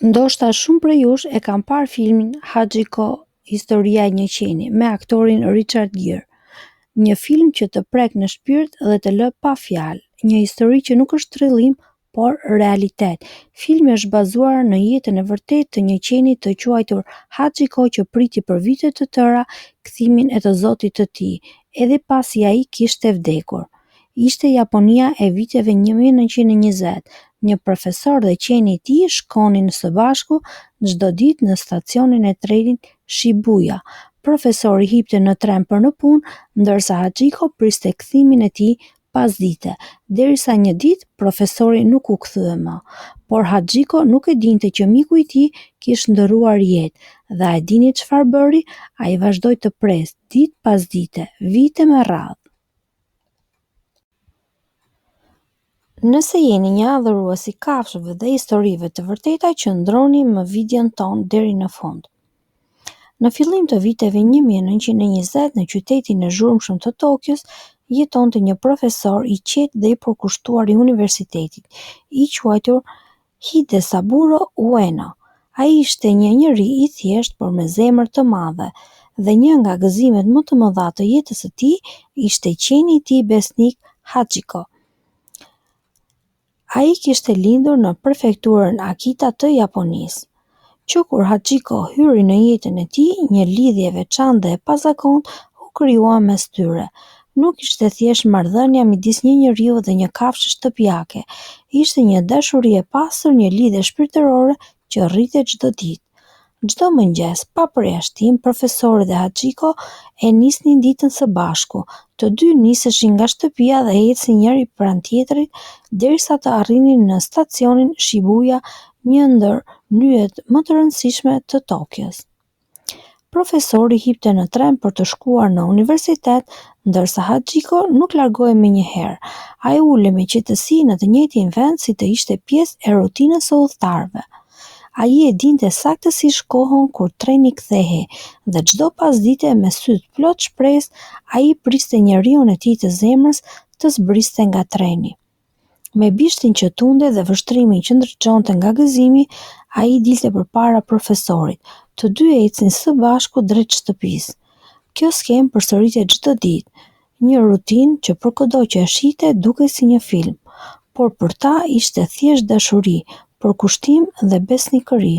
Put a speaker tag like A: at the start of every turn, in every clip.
A: Ndoshta shumë prej jush e kam parë filmin Hachiko, historia e një qeni, me aktorin Richard Gere. Një film që të prek në shpirt dhe të lë pa fjalë, një histori që nuk është trillim, por realitet. Filmi është bazuar në jetën e vërtetë të një qeni të quajtur Hachiko që priti për vite të tëra kthimin e të zotit të tij, edhe pasi ai kishte vdekur. Ishte Japonia e viteve 1920. Një profesor dhe qeni i tij shkonin së bashku çdo ditë në stacionin e trenit Shibuya. Profesori hipte në tren për në punë, ndërsa Hachiko priste kthimin e tij pas dite, derisa një ditë profesori nuk u kthye më. Por Hachiko nuk e dinte që miku i tij kishte ndëruar jetë, dhe a e dini çfarë bëri? Ai vazhdoi të pres ditë pas dite, vite me radhë. Nëse jeni një adhurues i kafshëve dhe historive të vërteta, qëndroni me videon ton deri në fund. Në fillim të viteve 1920, në qytetin e zhurmshëm të Tokios, jetonte një profesor i qetë dhe i përkushtuar i universitetit, i quajtur Hidesaburo Ueno. Ai ishte një njeri i thjeshtë por me zemër të madhe, dhe një nga gëzimet më të mëdha të jetës së tij ishte qeni i tij besnik Hachiko. Ai kishte lindur në prefekturën Akita të Japonisë. Që kur Hachiko hyri në jetën e tij, një lidhje e veçantë dhe e pazakontë u krijua mes tyre. Nuk ishte thjesht marrëdhënia midis një njeriu dhe një kafshë shtëpiake. Ishte një dashuri e pastër, një lidhje shpirtërore që rritej çdo ditë. Çdo mëngjes, pa përjashtim, profesori dhe Hachiko e nisnin ditën së bashku. Të dy niseshin nga shtëpia dhe ecnin njëri pranë tjetrit derisa të arrinin në stacionin Shibuya, një ndër nyjet më të rëndësishme të Tokios. Profesori hipte në tren për të shkuar në universitet, ndërsa Hachiko nuk largohej menjëherë. Ai ulej me qetësi në të njëjtin vend si të ishte pjesë e rutinës së udhëtarëve. Ai e dinte saktësisht kohën kur treni kthehej, dhe çdo pasdite me sy të plot shpresë, ai priste njeriun e tij të zemrës të zbriste nga treni. Me bishtin që tunde dhe vështrimin që ndriçonte nga gëzimi, ai dilte përpara profesorit. Të dy ecnin së bashku drejt shtëpisë. Kjo skemë përsëritej çdo ditë, një rutinë që përkudo që e shihte dukej si një film, por për ta ishte thjesht dashuri, përkushtim dhe besnikëri.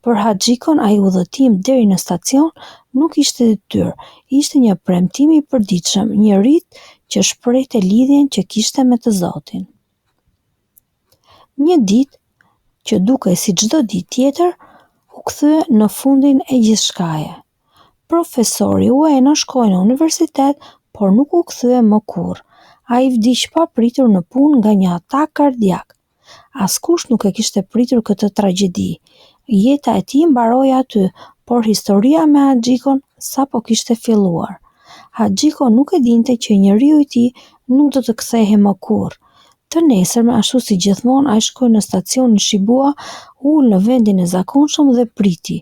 A: Për Hachikon, ai udhëtim deri në stacion nuk ishte detyrë, ishte një premtim i përditshëm, një rit që shprehte lidhjen që kishte me të Zotin. Një ditë, që dukej si çdo ditë tjetër, u kthye në fundin e gjithçkaje. Profesori Ueno shkoi në universitet, por nuk u kthye më kurrë. Ai vdiq pa pritur në punë nga një atak kardiak. Askush nuk e kishte pritur këtë tragjedi. Jeta e tij mbaroi aty, por historia me Hachikon sapo kishte filluar. Hachiko nuk e dinte që njeriu i tij nuk do të kthehej më kurrë. Të nesërme, ashtu si gjithmonë, ai shkoi në stacionin Shibuya, ul në vendin e zakonshëm dhe priti.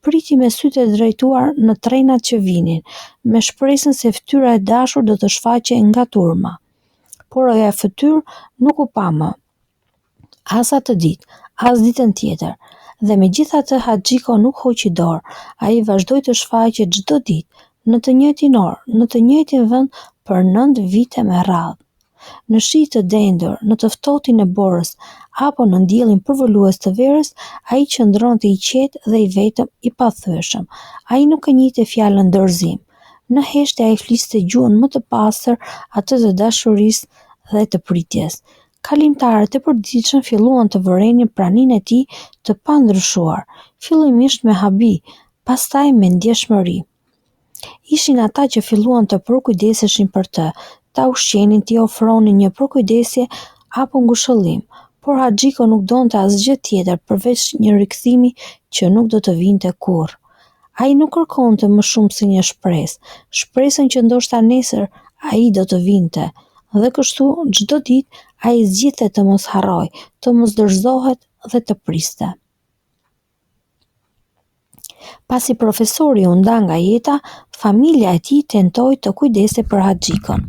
A: Priti me sytë e drejtuar në trenat që vinin, me shpresën se fytyra e dashur do të shfaqej nga turma. Por ajo fytyrë nuk u pa më. As atë ditë, as ditën tjetër. Dhe megjithatë Hachiko nuk hoqi dorë. Ai vazhdoi të shfaqej çdo ditë, në të njëjtin orë, në të njëjtin vend për 9 vite me radhë. Në shi të dendur, në të ftohtin e borës, apo në diellin përvolues të verës, ai qëndronte i qetë dhe i vetëm, i pathyeshëm. Ai nuk e njihte fjalën dorëzim. Në heshtje ai fliste gjuhën më të pastër, atë të dashurisë dhe të pritjes. Kalimtarët e përditshëm filluan të vërenin praninë e tij të pandryshuar, fillimisht me habi, pastaj me ndjeshmëri. Ishin ata që filluan të përkujdeseshin për të, ta ushqenin, t'i ofronin një përkujdesje apo ngushëllim, por Hachiko nuk donte asgjë tjetër përveç një rikthimi që nuk do të vinte kurrë. Ai nuk kërkonte më shumë se një shpresë, shpresën që ndoshta nesër ai do të vinte, dhe kështu çdo ditë ai zgjidhte të mos harrojë, të mos dorëzohet dhe të priste. Pasi profesori u nda nga jeta, familja e tij tentoi të kujdesej për Hachikon.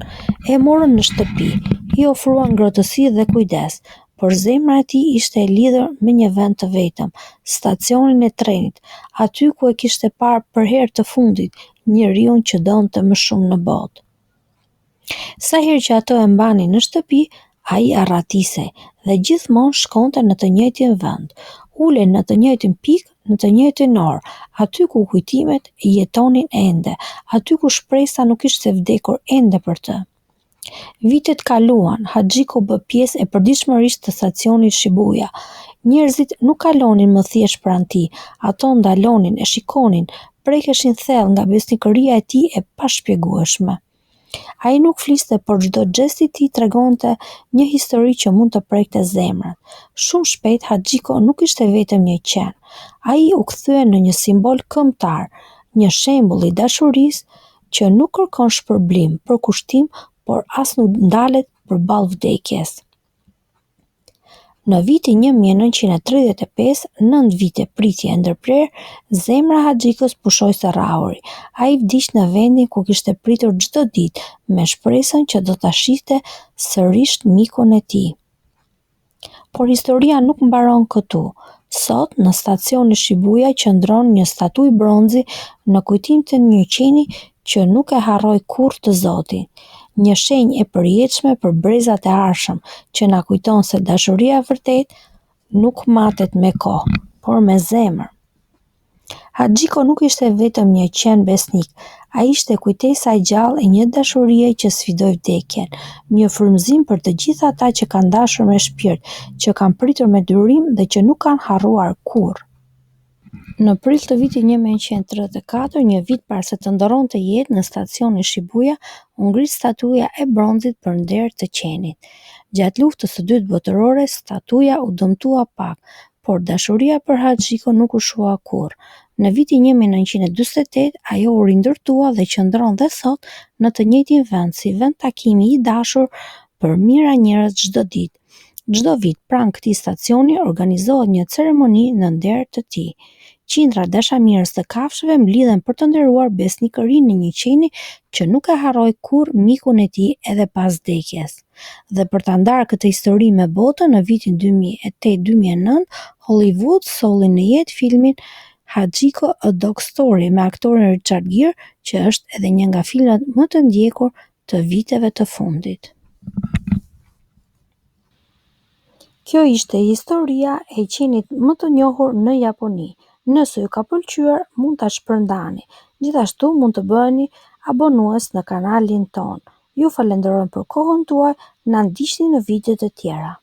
A: E morën në shtëpi, i ofruan ngrohtësi dhe kujdes. por zemra e tij ishte e lidhur me një vend të vetëm, stacionin e trenit, aty ku e kishte parë për herë të fundit njeriun që donte më shumë në botë. Sa herë që ato e mbani në shtëpi, ai arratisej dhe gjithmonë shkonte në të njëjtin vend, ulej në të njëjtin pikë, në të njëjtin orë, aty ku kujtimet jetonin ende, aty ku shpresa nuk ishte vdekur ende për të. Vitet kaluan, Hachiko bë pjesë e përditshmërisë të stacionit Shibuya. Njerëzit nuk kalonin më thjesht pranë tij, ato ndalonin, e shikonin, prekeshin thellë nga besnikëria e tij e pashpjegueshme. Ai nuk fliste, por çdo xhest i tij tregonte një histori që mund të prekte zemrat. Shumë shpejt Hachiko nuk ishte vetëm një qen. Ai u kthye në një simbol kombëtar, një shembull i dashurisë që nuk kërkon shpërblim, përkushtim, por as nuk ndalet përballë vdekjes. Në vitin 1935, 9 vite pritje e ndërprerë, zemra e Hachikos pushoi së rrahuri. Ai vdiq në vendin ku kishte pritur çdo ditë, me shpresën që do ta shihte sërish mikun e tij. Por historia nuk mbaron këtu. Sot, në stacionin Shibuya qëndron një statuj bronzi në kujtim të një qeni që nuk e harroi kurrë të Zotin. Një shenjë e përjetshme për brezat e ardhshëm, që na kujton se dashuria e vërtetë nuk matet me kohë, por me zemër. Hachiko nuk ishte vetëm një qen besnik, ai ishte kujtesa e gjallë e një dashurie që sfidoi vdekjen, një frymëzim për të gjithë ata që kanë dashur me shpirt, që kanë pritur me durim dhe që nuk kanë harruar kurrë. Në prill të vitit 1934, një vit para se të ndërronte jetë në stacionin Shibuya, u ngrit statuja e bronzit për nder të qenit. Gjatë luftës së dytë botërore, statuja u dëmtua pak, por dashuria për Hachiko nuk u shua kurrë. Në vitin 1948, ajo u rindërtua dhe qëndron dhe sot në të njëjtin vend, si vend takimi i dashur për mijëra njerëz çdo ditë. Çdo vit pranë këtij stacioni organizohet një ceremoni në nder të tij. Qindra dashamirës të kafshëve mblidhen për të nderuar besnikërinë në një qeni që nuk e harroi kurrë mikun e tij edhe pas vdekjes. Dhe për ta ndarë këtë histori me botën, në vitin 2008-2009, Hollywood solli në jetë filmin Hachiko A Dog Story me aktorin Richard Gere, që është edhe një nga filmat më të ndjekur të viteve të fundit. Kjo ishte historia e qenit më të njohur në Japoni. Nëse ju ka pëlqyer, mund ta shpërndani. Gjithashtu mund të bëheni abonues në kanalin ton. Ju falenderoj për kohën tuaj, na ndiqni në videot e tjera.